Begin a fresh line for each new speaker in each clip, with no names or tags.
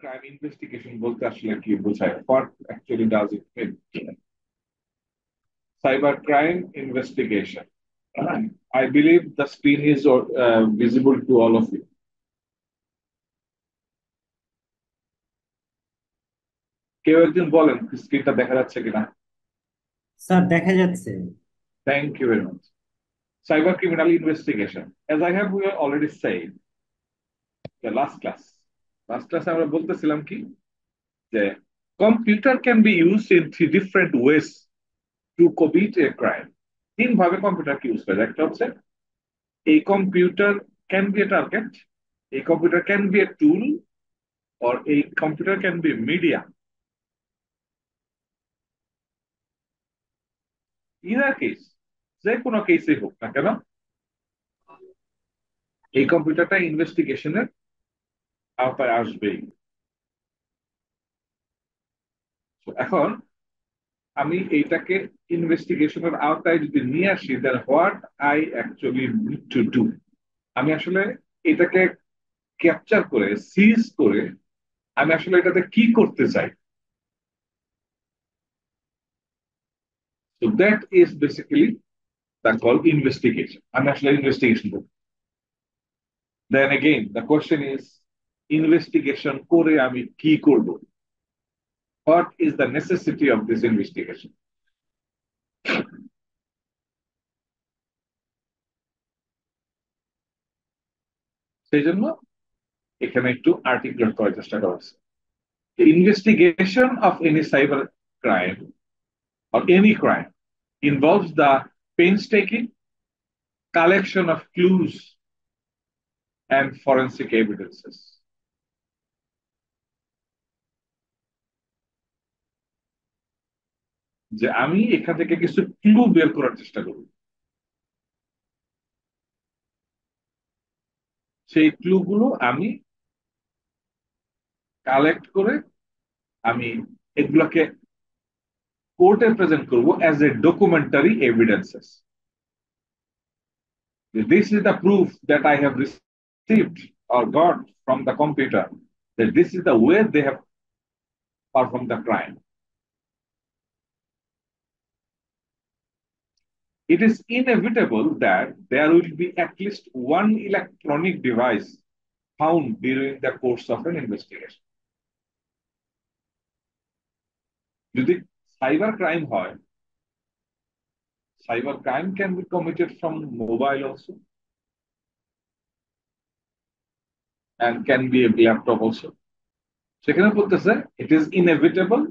crime investigation বলতে আসলে কি বোঝায়? What actually does it mean? Cyber crime investigation. I believe the screen is visible to all of you. কেউ একজন বলেন স্ক্রিনটা দেখা যাচ্ছে কিনা?
স্যার দেখা যাচ্ছে।
Thank you very much. Cyber criminal investigation. As I have already said, the last class আমরা বলতেছিলাম কি যে computer can be used in three different ways to commit a crime. তিন ভাবে কম্পিউটারকে ইউজ করা যায়। একটা হচ্ছে এই computer can be a target, এই computer can be a tool, or এই computer can be media. Either case, যে কোনো কেসে হোক না কেন, এই কম্পিউটারটা ইনভেস্টিগেশনের আওতায় আসবেই। এখন আমি এইটাকে ইনভেস্টিগেশনের আওতায় যদি নিয়ে আসি, then what I actually need to do, আমি আসলে এটাকে ক্যাপচার করে সিজ করে আমি আসলে এটাতে কি করতে চাই। So that is basically the call investigation. আমি আসলে ইনভেস্টিগেশন করব। Then again the question is, investigation করে আমি কি করব? What is the necessity of this investigation? সেই জন্য এখানে একটু আর্টিকুলেট করার চেষ্টা করা হচ্ছে। Investigation of any cyber crime or any crime involves the painstaking collection of clues and forensic evidences. যে আমি এখান থেকে কিছু ক্লু বের করার চেষ্টা করব, সেই ক্লু গুলো আমি কালেক্ট করে আমি এগুলোকে কোর্টে প্রেজেন্ট করব as a documentary evidences. This is the proof that I have received or got from the computer, that this is the way they have performed the crime. It is inevitable that there will be at least one electronic device found during the course of an investigation. যদি cyber crime হয়, cyber crime can be committed from mobile also and can be a laptop also. সেখানে বলতেছে it is inevitable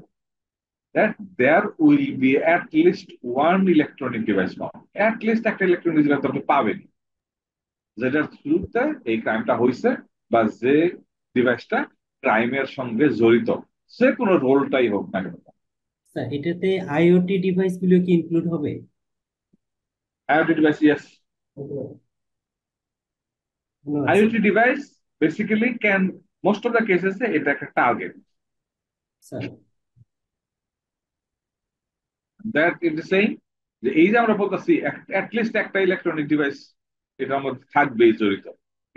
that there will be at least one electronic device found. At least একটা electronic device আপনি পাবেন যেটার থ্রুতে এই ক্রাইমটা হয়েছে, বা যে ডিভাইসটা ক্রাইমের সঙ্গে জড়িত, যে কোনো রোলটাই হোক না কেন।
স্যার এটাতে আইওটি ডিভাইস গুলো কি ইনক্লুড হবে?
IoT device, yes.
ধন্যবাদ sir.
IoT device basically can, most of the cases এটা একটা target,
sir
that it is saying যে এই যে আমরা বলতেছি অ্যাটলিস্ট একটা ইলেকট্রনিক ডিভাইস এটার মধ্যে থাকবেই জড়িত।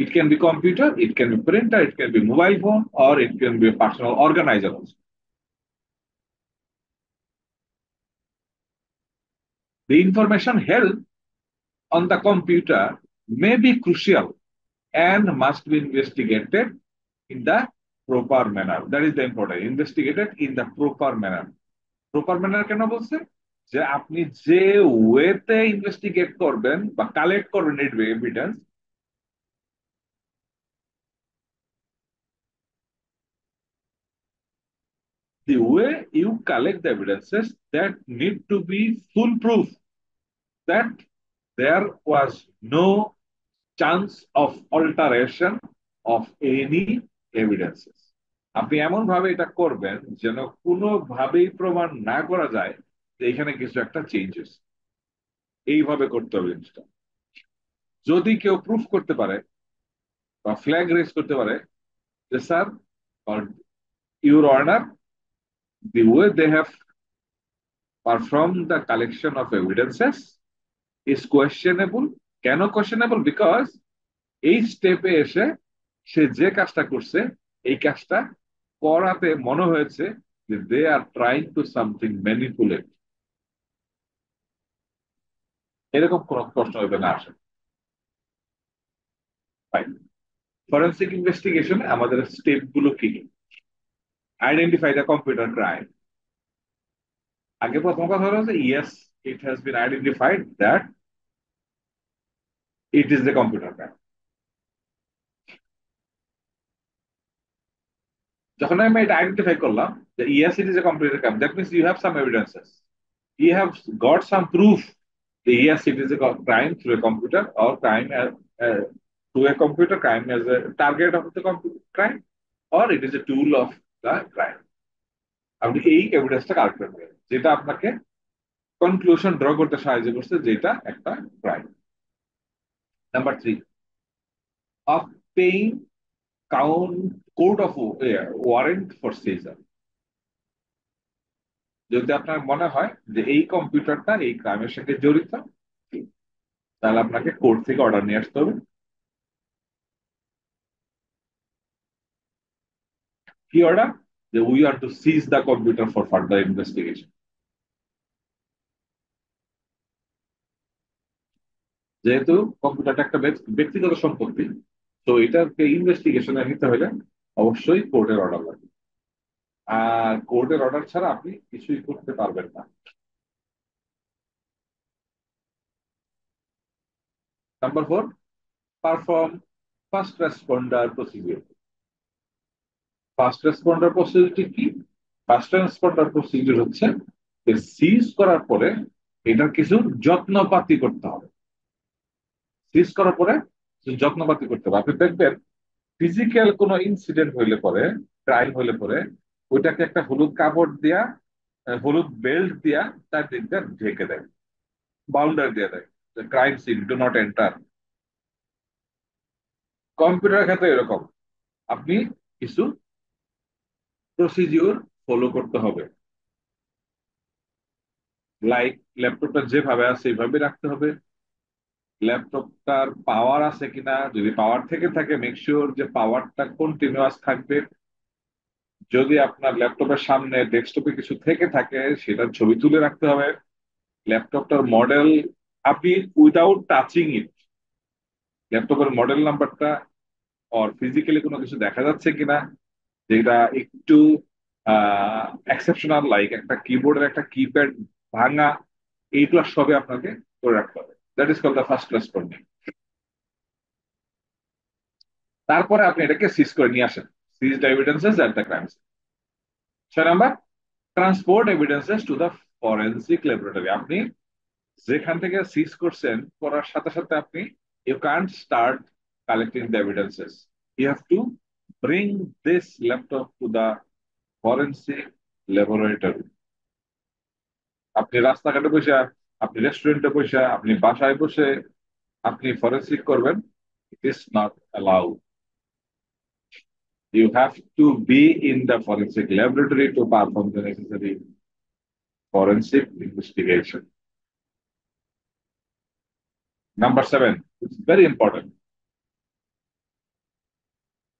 It can be computer, it can be printer, it can be mobile phone, or it can be personal organiser also. The information held on the computer may be crucial and must be investigated in the proper manner. That is the important. Investigated in the proper manner. Proper manner কেন বলছে? যে আপনি যে ওয়েতে investigate করবেন বা collect করবেন evidence, the way you collect the evidences, that need to be foolproof, that there was no chance of alteration of any evidences. আপনি এমন ভাবে এটা করবেন যেন কোনোভাবেই প্রমাণ না করা যায় যে এখানে কিছু একটা চেঞ্জেস। এইভাবে করতে হবে জিনিসটা। যদি কেউ প্রুফ করতে পারে বা ফ্ল্যাগ রেজ করতে পারে যে sir or your honor, the way they have performed the collection of evidences is questionable. কেন questionable? Because এই স্টেপে এসে সে যে কাজটা করছে, এই কাজটা করাতে মনে হয়েছে যে they are trying to something manipulate, এরকম কোন প্রশ্ন এখানে আসে। ফরেন্সিক ইনভেস্টিগেশনে আমাদের স্টেপ গুলো কি কি? Identify the computer crime. আগে প্রথম কথা হলো যে yes, it has been identified that it is the computer crime. যখন আমি এটা আইডেন্টিফাই করলাম যে yes it is a computer crime, that means you have some evidences, you have got some proof that yes, it is a crime through a computer, or crime as through a computer, crime as a target of the computer crime, or it is a tool of the crime. আপনি এই এভিডেন্সটা collect করবেন যেটা আপনাকে conclusion draw করতে সাহায্য করছে যেটা একটা crime. Number 3, of paying court of warrant for seizure. যদি আপনার মনে হয় যে এই কম্পিউটারটা এই ক্রাইমের সাথে জড়িত, তাহলে আপনাকে কোর্ট থেকে অর্ডার নিয়ে আসতে হবে। কি অর্ডার? যে we are to seize the computer for further investigation. যেহেতু কম্পিউটারটা একটা ব্যক্তিগত সম্পত্তি, তো এটাকে ইনভেস্টিগেশনে নিতে হলে অবশ্যই কোর্টের অর্ডার লাগবে, আর কোর্টের অর্ডার ছাড়া আপনি কিছুই করতে পারবেন না। Number 4, perform first responder procedure. First responder প্রসিডিউরটি কি? ফার্স্ট রেসপন্ডার প্রসিডিউর হচ্ছে সিজ করার পরে এটার কিছু যত্নপাতি করতে হবে। সিজ করার পরে কিছু যত্নপাতি করতে হবে। আপনি দেখবেন ফিজিক্যাল কোনো ইনসিডেন্ট হইলে পরে, ক্রাইম হইলে পরে, ওইটাকে একটা হলুদ কাপড় দিয়া, হলুদ বেল্ট দিয়া তার দিকটা ঢেকে দেয়, বাউন্ডারি দিয়ে দেয়, crime scene do not enter. Computer ক্ষেত্রে এরকম, আপনি কিছু প্রসিডিউর ফলো করতে হবে। লাইক ল্যাপটপটা যেভাবে আছে সেইভাবে রাখতে হবে। ল্যাপটপটার পাওয়ার আছে কিনা, যদি পাওয়ার থেকে থাকে মেক শিওর যে পাওয়ারটা কন্টিনিউয়াস থাকবে। যদি আপনার ল্যাপটপের সামনে ডেস্কটপে কিছু থেকে থাকে সেটার ছবি তুলে রাখতে হবে। ল্যাপটপটার মডেল, আপনি উইদাউট টাচিং ইট ল্যাপটপের মডেল নাম্বারটা আর ফিজিক্যালি কোনো কিছু দেখা যাচ্ছে কিনা, যেটা একটু এক্সেপশনাল, লাইক একটা কিবোর্ডের একটা কিপ্যাড ভাঙা, এইগুলো সবে আপনাকে করে রাখতে হবে। That is call the first responding. তারপরে আপনি এটাকে সিজ করে নিয়ে আসেন। Seized evidences at the crime scene. 6 number, transport evidences to the forensic laboratory. আপনি যেখান থেকে সিজ করছেন করার সাথে সাথে আপনি you can't start collecting the evidences, you have to bring this laptop to the forensic laboratory. আপনি রাস্তাঘাটে বসে, আপনি রেস্টুরেন্টে বসে, আপনি বাসায় বসে আপনি ফরেন্সিক করবেন, it is not allowed. You have to be in the forensic laboratory to perform the necessary forensic investigation. Number 7, it's very important.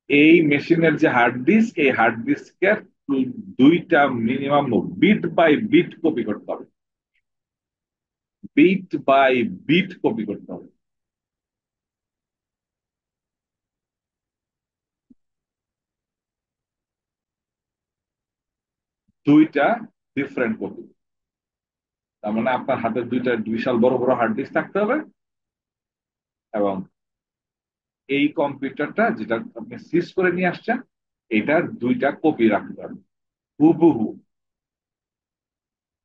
এই মেশিনের যে হার্ড ডিস্ক, এই হার্ড ডিস্কের দুইটা minimum bit by bit copy করতে হবে। Bit by bit copy করতে হবে। দুইটা ডিফারেন্ট কপি। তার মানে আপনার হাতে দুইটা বিশাল বড় বড় হার্ড ডিস্ক থাকতে হবে, এবং এই কম্পিউটারটা যেটা আপনি সিজ করে নিয়ে আসছেন এটার দুইটা কপি রাখতে হবে। হুবহু,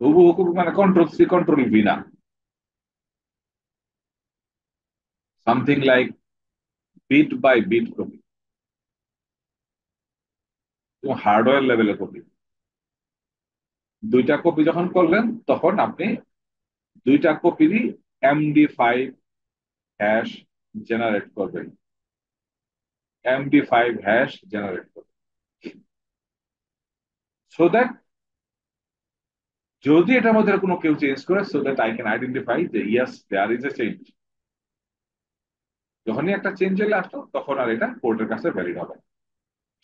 হুবহু কপি মানে কন্ট্রোল সি কন্ট্রোল ভি না, something like bit by bit copy, hardware লেভেলের কপি। দুইটা কপি যখন করলেন তখন আপনি দুইটা কপিরই MD5 হ্যাশ জেনারেট করবেন। MD5 হ্যাশ জেনারেট করবেন সো দ্যাট যদি এটার মধ্যে কোনো কেউ চেঞ্জ করে, so that I can identify যে yes there is a change. যখনই একটা চেঞ্জ চলে আসলো তখন আর এটা কোর্টের কাছে ভ্যালিড হবে।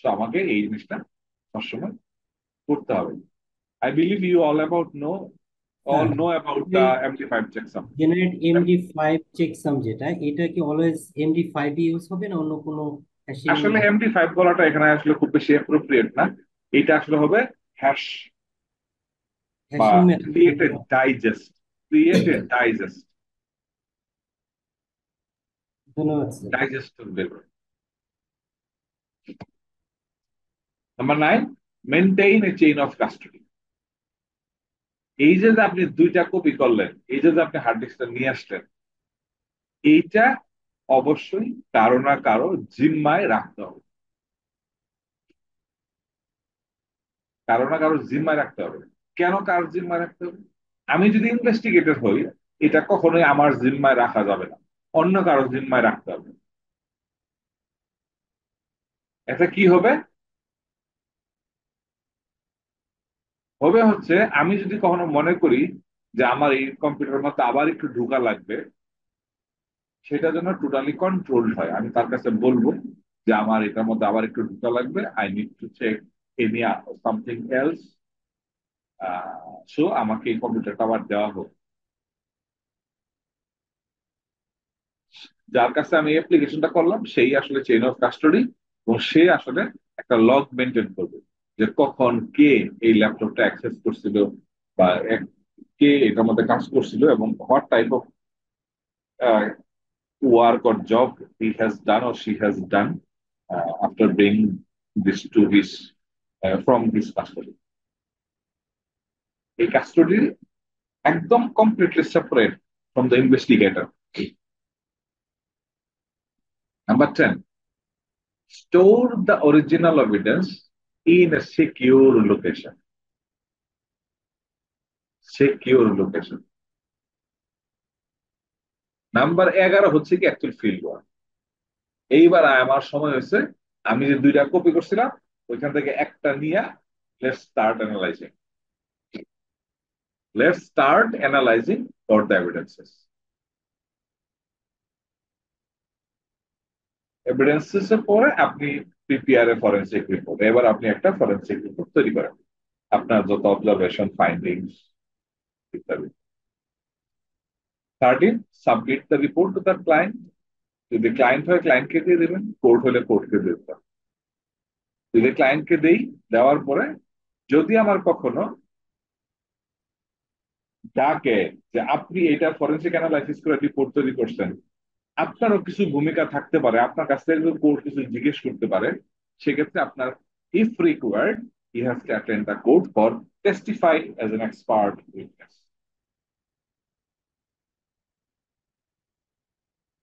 তো আমাকে এই জিনিসটা সবসময় করতে হবে। I believe you all about
sir,
all know about
এই
the MD5 checksum.
Generate MD5 checksum যেটা, এটা কি অলওয়েজ MD5 ইউজ হবে না অন্য কোনো হ্যাশিং?
আসলে MD5 বলাটা এখানে আসলে খুব বেশি অ্যাপ্রোপ্রিয়েট না। এটা আসলে হবে হ্যাশ বা
hashing method?
Created digest, created digest,
ধন্যবাদ স্যার।
ডাইজেস্ট বের করে। Number 9, maintain A chain of custody. এই যে যে আপনি দুইটা কপি করলেন, এই যে যে আপনি হার্ড ডিস্কটা নিয়ে আসলেন, এইটা অবশ্যই কারো না কারো জিম্মায় রাখতে হবে, কারো না কারো জিম্মায় রাখতে হবে। কেন কার জিম্মায় রাখতে হবে? আমি যদি ইনভেস্টিগেটর হই, এটা কখনোই আমার জিম্মায় রাখা যাবে না, অন্য কারো জিম্মায় রাখতে হবে। এটা কি হবে? হবে হচ্ছে, আমি যদি কখনো মনে করি যে আমার এই কম্পিউটারের মধ্যে আবার একটু ঢোকা লাগবে, সেটা যেন টোটালি কন্ট্রোল হয়। আমি তার কাছে বলবো যে আমার এটার মধ্যে আবার একটু ঢোকা লাগবে, I need to check any something else, so আমাকে এই কম্পিউটারটা আবার দেওয়া হোক। যার কাছে আমি অ্যাপ্লিকেশনটা করলাম সেই আসলে চেইন অফ কাস্টডি, এবং সে আসলে একটা লগ মেনটেন করবে যে কখন কে এই ল্যাপটপটা অ্যাক্সেস করছিল, বা কে এটার মধ্যে কাজ করছিল, এবং what type of work or job he has done or she has done after bringing this to his from his custody. A custody একদম completely separate from the investigator. Number 10, store the original evidence in a secure location. Secure location. Number 11 হচ্ছে কি actual field work. এইবার আমার সময় হয়েছে, আমি যে দুইটা কপি করছিলাম ওইখান থেকে একটা নিয়ে let's start analysing, let's start analysing for the evidences. Evidences এর পরে আপনি প্রিপেয়ার এ ফরেনসিক রিপোর্ট, এবার আপনি একটা ফরেনসিক রিপোর্ট তৈরি করেন, আপনার যত অবজারভেশন ফাইন্ডিংস ইত্যাদি। 13, submit the report to the client. যদি ক্লায়েন্ট হয় ক্লায়েন্টকে দিয়ে দেবেন, কোর্ট হলে কোর্টকে দিয়ে দেবেন। যদি ক্লায়েন্টকে দেই, দেওয়ার পরে যদি আমার কখনো ডাকে যে আপনি এটা ফরেনসিক অ্যানালাইসিস করে রিপোর্ট তৈরি করছেন, আপনারও কিছু ভূমিকা থাকতে পারে, আপনার কাছ থেকে কোর্ট কিছু জিজ্ঞেস করতে পারে, সেক্ষেত্রে আপনার if required you have to attend the court for testify as an expert witness.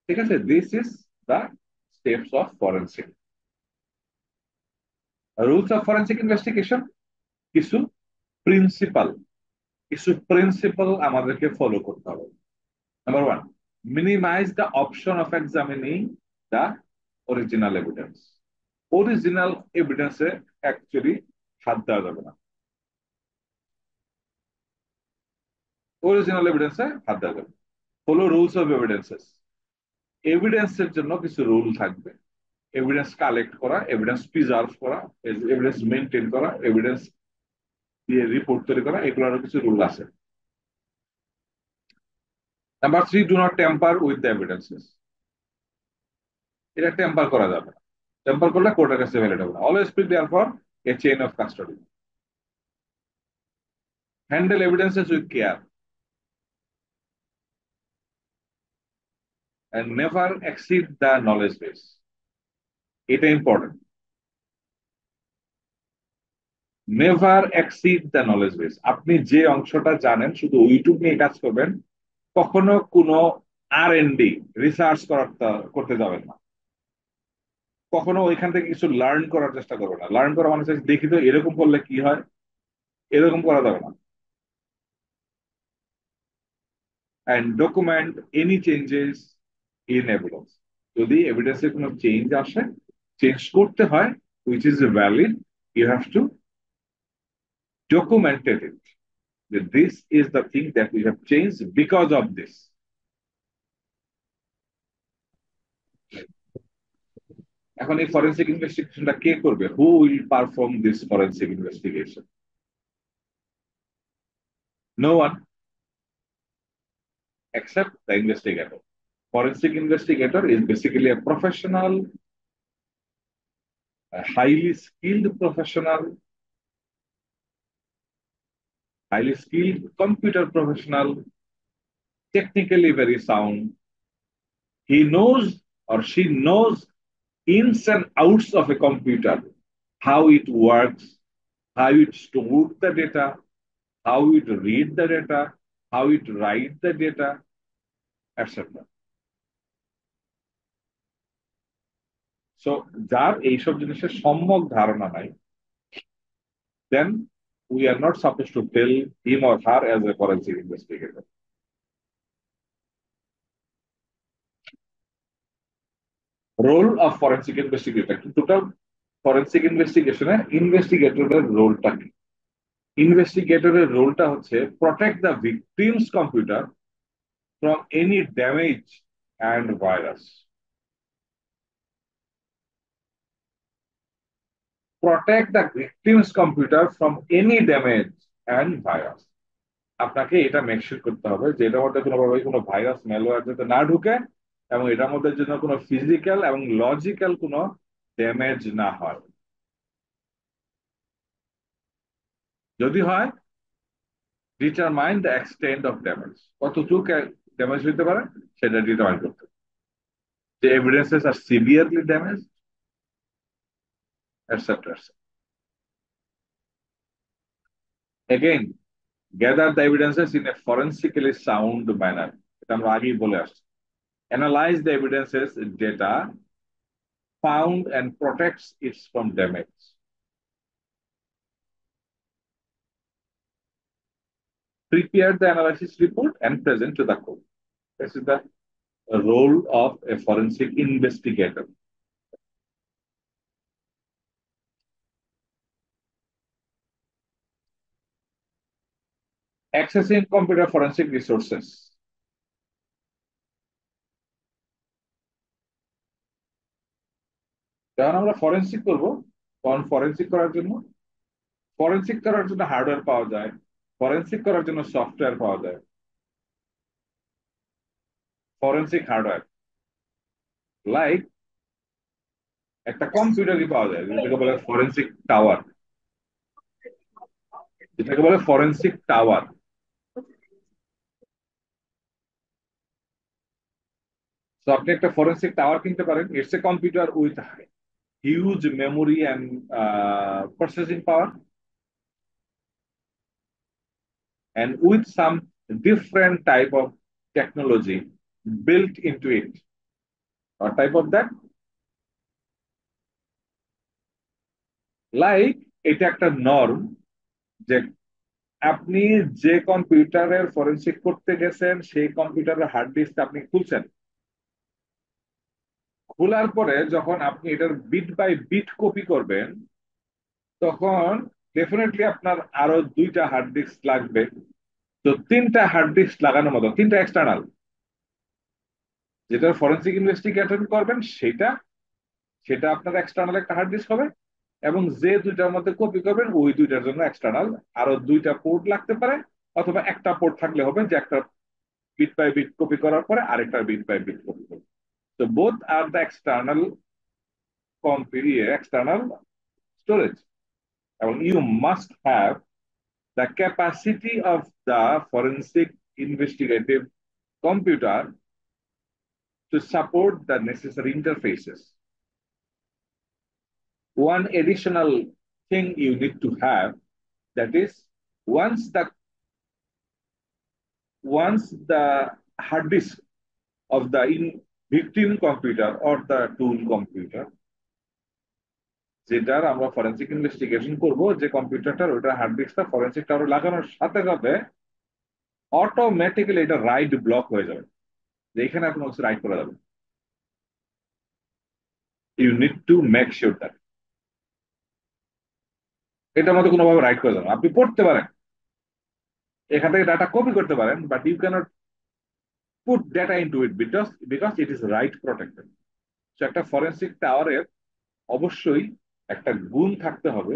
ঠিক আছে, this is the steps of forensic. Rules of forensic investigation, কিছু প্রিন্সিপাল, কিছু প্রিন্সিপাল আমাদেরকে ফলো করতে হবে। Number 1, minimise the option of examining the original evidence. Original এভিডেন্সে actually হাত দেওয়া যাবে না, অরিজিনাল এভিডেন্সে হাত দেওয়া যাবে। হলো রুলস অফ এভিডেন্সেস। এভিডেন্সের জন্য কিছু রুল থাকবে, এভিডেন্স কালেক্ট করা, এভিডেন্স প্রিজার্ভ করা, এভিডেন্স মেনটেন করা, এভিডেন্স দিয়ে রিপোর্ট তৈরি করা, এগুলোরও কিছু রুল আছে। Number 3, do not temper with the evidences. এটা টেম্পার করা যাবে না, টেম্পার করলে কোর্টের কাছে ভ্যালিড হবে না। Always prepare for a chain of custody. Handle evidences with care and never exceed the knowledge base. এটা important, never exceed the knowledge base. আপনি যে অংশটা জানেন শুধু ওইটুকু নিয়ে কাজ করবেন, কখনো কোনো R&D রিসার্চ করতে যাবেন না, কখনো ওইখান থেকে কিছু লার্ন করার চেষ্টা করবেন না। লার্ন করা মানে হচ্ছে, দেখি তো এরকম করলে কি হয়, এরকম করা যাবে না। And document any changes in evidence. যদি এভিডেন্সে কোনো চেঞ্জ আসে, চেঞ্জ করতে হয়, which is valid, you have to document it, that this is the thing that we have changed because of this. এখন এই ফরেন্সিক ইনভেস্টিগেশনটা কে করবে? Who will perform this forensic investigation? No one except the investigator. Forensic investigator is basically a professional, a highly skilled computer professional, technically very sound. He knows or she knows ins and outs of a computer, how it works, how it stores the data, how it read the data, how it write the data, etc. So যার এইসব জিনিসের সম্যক ধারণা নাই, then we are not supposed to tell him or her as a forensic investigator. Role of forensic investigator. Total forensic investigation ইনভেস্টিগেটরের রোলটা কি? ইনভেস্টিগেটরের রোলটা হচ্ছে protect the victim's computer from any damage and virus. Protect the victim's computer from any damage and virus. আপনাকে এটা make sure করতে হবে যে এটার মধ্যে কোনোভাবে কোনো ভাইরাস ম্যালওয়্যার যাতে না ঢুকে, এবং এটার মধ্যে যেন কোনো ফিজিক্যাল এবং লজিক্যাল কোনো ড্যামেজ না হয়। যদি হয়, determine the extent of damage, কতটুকু ড্যামেজ হতে পারে সেটা ডিটারমাইন করতে হবে। যে evidences are severely damage, etcetera. Again, gather the evidences in a forensically sound manner, এটা আমরা আগেই বলে আসছি। Analyse the evidences data found and protects it from damage. Prepare the analysis report and present to the court. This is the role of a forensic investigator. Accessing computer forensic resources. যখন আমরা forensic করব, তখন forensic করার জন্য hardware পাওয়া যায়, forensic করার জন্য সফটওয়্যার পাওয়া যায়। ফরেন্সিক হার্ডওয়্যার লাইক একটা কম্পিউটারই পাওয়া যায়, যেটাকে বলে ফরেন্সিক টাওয়ার, যেটাকে বলে ফরেন্সিক টাওয়ার। তো আপনি একটা ফরেন্সিক টাওয়ার কিনতে পারেন। It's a computer with huge memory and processing power, and with some different type of technology built into it. What type of that? Like এটা একটা নর্ম যে আপনি যে কম্পিউটারের ফরেন্সিক করতে গেছেন সেই কম্পিউটারের হার্ড ডিস্ক আপনি খুলছেন, খোলার পরে যখন আপনি এটার বিট বাই বিট কপি করবেন, তখন ডেফিনেটলি আপনার আরো 2টা হার্ড ডিস্ক লাগবে। তো 3টা হার্ড ডিস্ক লাগানোর মতো, 3টা এক্সটার্নাল, যেটা ফরেন্সিক ইনভেস্টিগেশন করবেন সেটা সেটা আপনার এক্সটার্নাল একটা হার্ড ডিস্ক হবে, এবং যে 2টার মধ্যে কপি করবেন ওই 2টার জন্য এক্সটার্নাল আরো 2টা পোর্ট লাগতে পারে, অথবা একটা পোর্ট থাকলে হবে যে একটা বিট বাই বিট কপি করার পরে আরেকটা বিট বাই বিট কপি করবে। তো both are the external external storage, এবং you must have the capacity of the forensic investigative computer to support the necessary interfaces. One additional thing you need to have, that is, once the hard disk of the victim computer or the tool computer, যেটার আমরা forensic investigation করব, যে কম্পিউটারটার ওইটা hard ডিস্কটা forensic টাওয়ারে লাগানোর সাথে সাথে automatically এটা রাইট ব্লক হয়ে যাবে, যে এখানে আর কোনো কিছু রাইট করা যাবে। You need to make sure that এটার মধ্যে কোনোভাবে রাইট করা যাবে না। আপনি পড়তে পারেন, এখান থেকে ডাটা কপি করতে পারেন, but you cannot put data into it because it is right protected. So একটা ফরেন্সিক টাওয়ারের অবশ্যই একটা গুণ থাকতে হবে,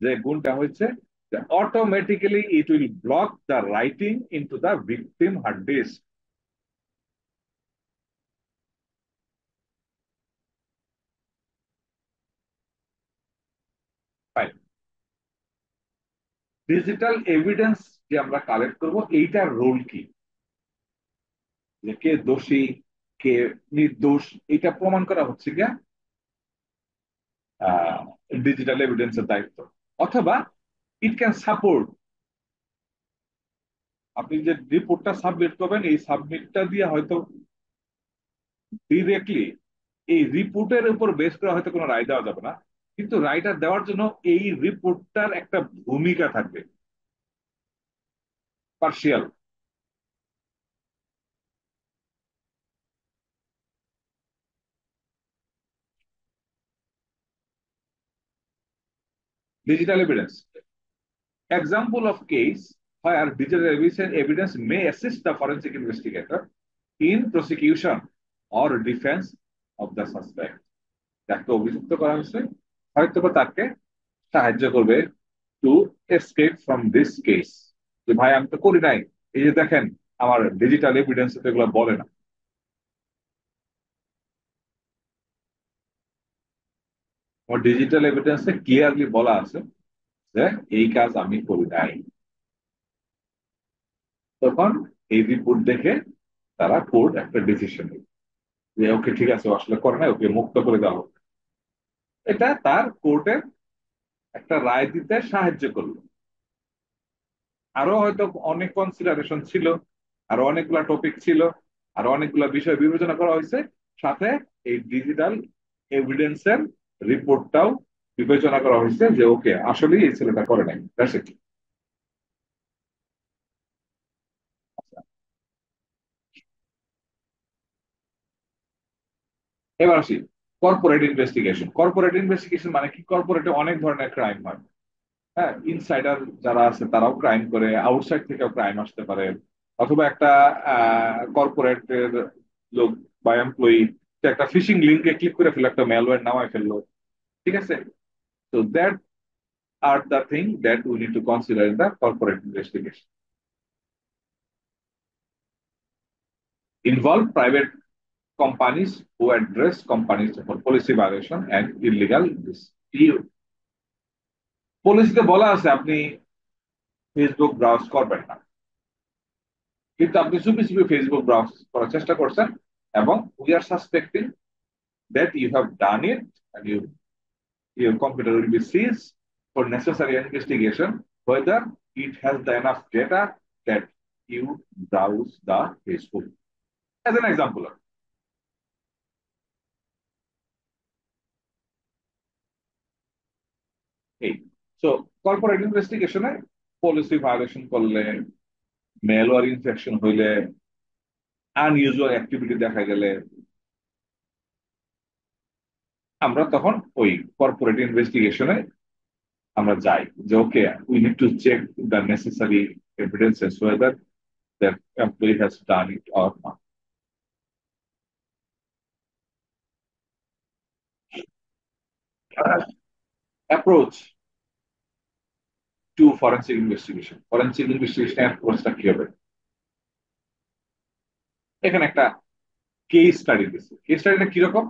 যে গুণটা হচ্ছে যে automatically it will block the writing into the victim hard disk. Digital evidence যে আমরা কালেক্ট করব, এইটার রোল কি, যে কে দোষী কে নির্দোষ, এটা প্রমাণ করা হচ্ছে গিয়া ডিজিটাল এভিডেন্সের দায়িত্ব। অথবা ইট ক্যান সাপোর্ট, আপনি যে রিপোর্টটা সাবমিট করবেন, এই সাবমিটটা দিয়ে হয়তো ডিরেক্টলি এই রিপোর্টের উপর বেস করে হয়তো কোনো রায় দেওয়া যাবে না, কিন্তু রায়টা দেওয়ার জন্য এই রিপোর্টটার একটা ভূমিকা থাকবে, partial. Digital evidence, example of case where digital evidence may assist the forensic investigator in prosecution or defense of the suspect. যাকে অভিযুক্ত করা হয়েছে হয়তো বা তাকে সাহায্য করবে to escape from this case, যে ভাই আমি তো করি নাই, এই যে দেখেন আমার ডিজিটাল এভিডেন্স তো এগুলো বলে না। আমার ডিজিটাল এভিডেন্সে ক্লিয়ারলি বলা আছে যে এই কাজ আমি করি নাই। তখন এই রিপোর্ট দেখে তারা কোর্ট একটা ডিসিশন নেবে যে ওকে ঠিক আছে, ও আসলে করে নাই, ওকে মুক্ত করে দেওয়া হোক। এটা তার কোর্টের একটা রায় দিতে সাহায্য করলো। আরো হয়তো অনেক কনসিডারেশন ছিল, আরো অনেকগুলা টপিক ছিল, আরো অনেকগুলা বিষয় বিবেচনা করা হয়েছে, সাথে এই ডিজিটাল এভিডেন্সের রিপোর্টটাও বিবেচনা করা হয়েছে যে ওকে আসলে এই ছেলেটা করে নাই। That's it. এবার আসি কর্পোরেট ইনভেস্টিগেশন। কর্পোরেট ইনভেস্টিগেশন মানে কি, কর্পোরেটে অনেক ধরনের ক্রাইম হয়। হ্যাঁ, ইনসাইডার যারা আছে তারাও ক্রাইম করে, আউটসাইড থেকেও ক্রাইম আসতে পারে, অথবা একটা কর্পোরেটের লোক বা এমপ্লয়ি একটা ফিশিং লিঙ্কে ক্লিক করে ফেললো, একটা ম্যালওয়্যার নামায় ফেললো। ঠিক আছে, তো that are the thing that we need two consider in the corporate investigation. Involve private companies who address companies for policy violation and illegal dispute. পলিসিতে বলা আছে আপনি ফেসবুক ব্রাউজ করবেন না, কিন্তু আপনি চুপি চুপি ফেসবুক ব্রাউজ করার চেষ্টা করছেন, এবং we are suspecting that you have done it, and your computer will be seized for necessary investigation whether it has the enough data that you browse the Facebook. As an example, এই so corporate ইনভেস্টিগেশনে policy violation করলে, malware infection হইলে, unusual activity দেখা গেলে, আমরা তখন ওই corporate ইনভেস্টিগেশনে আমরা যাই, যে okay we need to check the necessary evidences whether that employee has done it or not. Approach to forensic investigation, forensic investigation অ্যাপ্রোচটা কি হবে? এখানে একটা কেস স্টাডি দিচ্ছে। কেস স্টাডিটা কিরকম?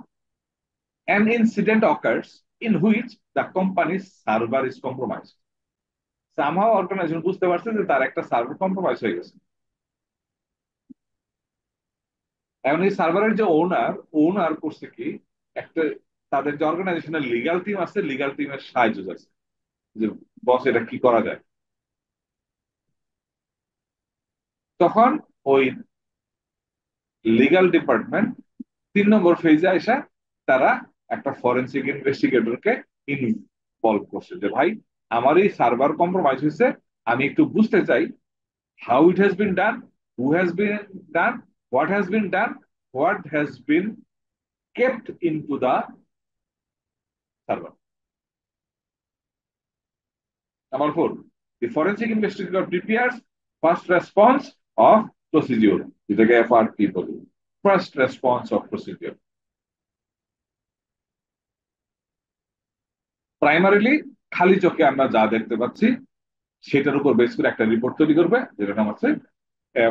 An incident occurs in which the company's server is compromised. Somehow organization বুঝতে পারছে যে তার একটা সার্ভার কম্প্রোমাইজ হয়ে গেছে। এখন এই সার্ভারের যে ওনার, ওনার করছে কি, একটা তাদের যে অর্গানাইজেশনের লিগাল টিম আছে, লিগাল টিমের সাহায্য আছে যে বস এটা কি করা যায়। তখন ওই লিগাল ডিপার্টমেন্ট 3 নম্বর ফেজে আসা, তারা একটা ফরেন্সিক ইনভেস্টিগেটরকে ইনভলভ করছে যে ভাই আমার এই সার্ভার কম্প্রোমাইজ হয়েছে, আমি একটু বুঝতে চাই how it has been done, who has been done, what has been done, what has been kept into the server. Number 4, the forensic investigator prepares first response of procedure. যেটাকে FRP বলি, first response of procedure. Primarily খালি চোখে আমরা যা দেখতে পাচ্ছি সেটার উপর বেস করে একটা রিপোর্ট তৈরি করবে, যেটার নাম হচ্ছে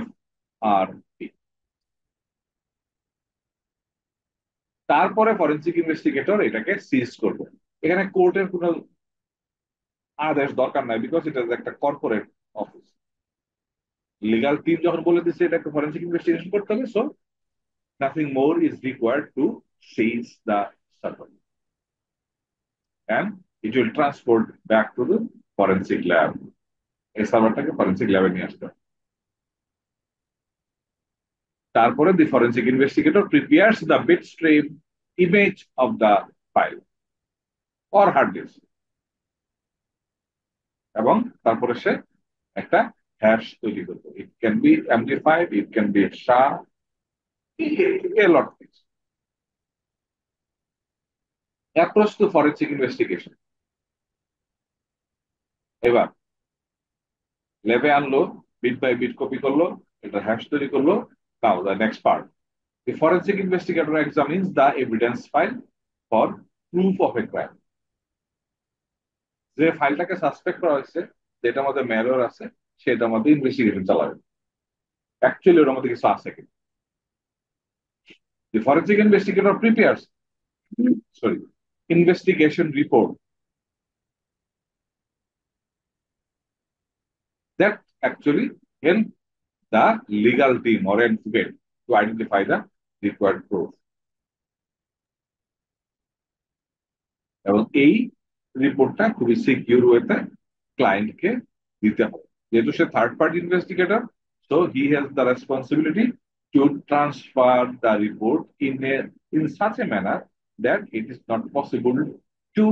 FRP। তারপরে ফরেন্সিক ইনভেস্টিগেটর এটাকে সিজ করবে। এখানে কোর্টের কোনো আদেশ দরকার নাই, বিকজ এটা একটা কর্পোরেট অফিস। লিগাল টিম যখন বলে দিচ্ছে এটাকে ফরেন্সিক ইনভেস্টিগেশন করতে হবে, so nothing more is required to seize the server, and it will transport back to the forensic lab। এই সার্ভারটাকে ফরেন্সিক ল্যাবে নিয়ে আসতে হবে। তারপরে the forensic investigator prepares the bitstream image of the file or hard disk, এবং তারপরে সে একটা hash তৈরি করবে। It can be MD five, it can be SHA, a lot of things। Approach to forensic investigation। এবার ল্যাবে আনলো, বিট বাই বিট কপি করলো, এটা হ্যাশ তৈরি করলো। Now the next part, the forensic investigator examines the evidence file for proof of a crime। যে ফাইলটাকে suspect করা হয়েছে, যেটার মধ্যে ম্যালওয়্যার আছে, সেটার মধ্যে ইনভেস্টিগেশন চালাবে অ্যাকচুয়ালি ওর মধ্যে কিছু আছে কিনা। The forensic investigator prepares, sorry, investigation report that actually help the legal team or advocate to identify the required proof। এবং এই রিপোর্টটা খুবই সিকিউর ওয়েতে ক্লায়েন্টকে দিতে হবে। যেহেতু সে third party investigator, so he has the responsibility to transfer the report in such a manner that it is not possible to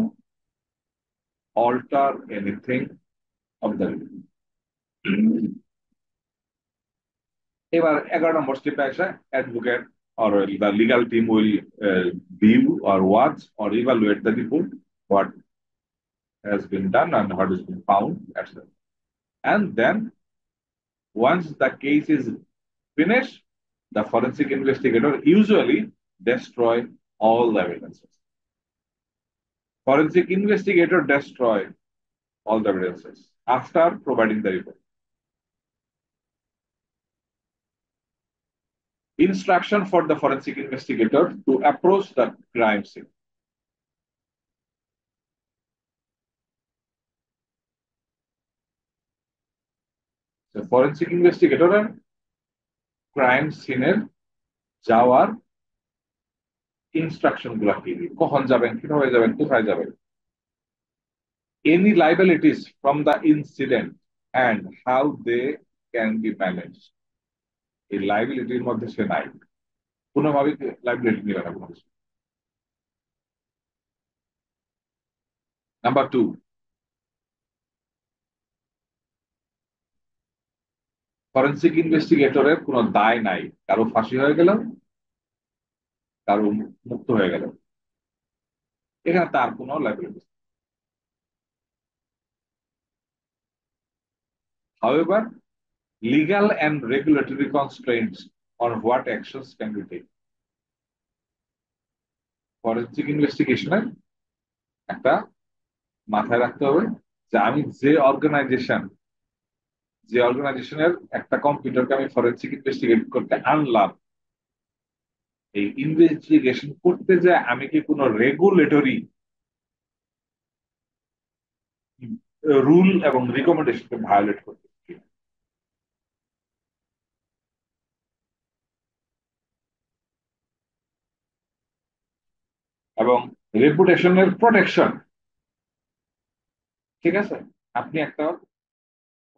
alter anything of the report। এবার 11 নম্বর স্টেপে আসে, advocate or the legal team will view or watch or evaluate the report, what has been done and what has been found, etc. And then once the case is finished, the forensic investigator usually destroy all the evidences। Forensic investigator destroy all the evidences after providing the report। Instruction for the forensic investigator to approach the crime scene। So forensic investigator crime সিনের যাওয়ার instruction গুলা কি, কখন যাবেন, কিভাবে যাবেন, কোথায় যাবেন, any liabilities from the incident and how they can be managed। এই লাইবিলিটির মধ্যে সে নাই, কোনোভাবেই লাইবিলিটি নিবে না কোনো কিছু। নাম্বার 2, ফরেন্সিক ইনভেস্টিগেটরের কোনো দায় নাই। কারো ফাঁসি হয়ে গেল, কারো মুক্ত হয়ে গেল, এখানে তার কোনো liability. However, legal and regulatory constraints on what actions can be taken। Forensic ইনভেস্টিগেশনের একটা মাথায় রাখতে হবে যে আমি যে অর্গানাইজেশনের একটা কম্পিউটারকে আমি ফরেন্সিক ইনভেস্টিগেট করতে আনলাম, এই ইনভেস্টিগেশন করতে যে আমি কি কোনো রেগুলেটরি রুল এবং রিকমেন্ডেশনকে ভায়োলেট করতে পারি। এবং রেপুটেশনের প্রোটেকশন, ঠিক আছে, আপনি একটা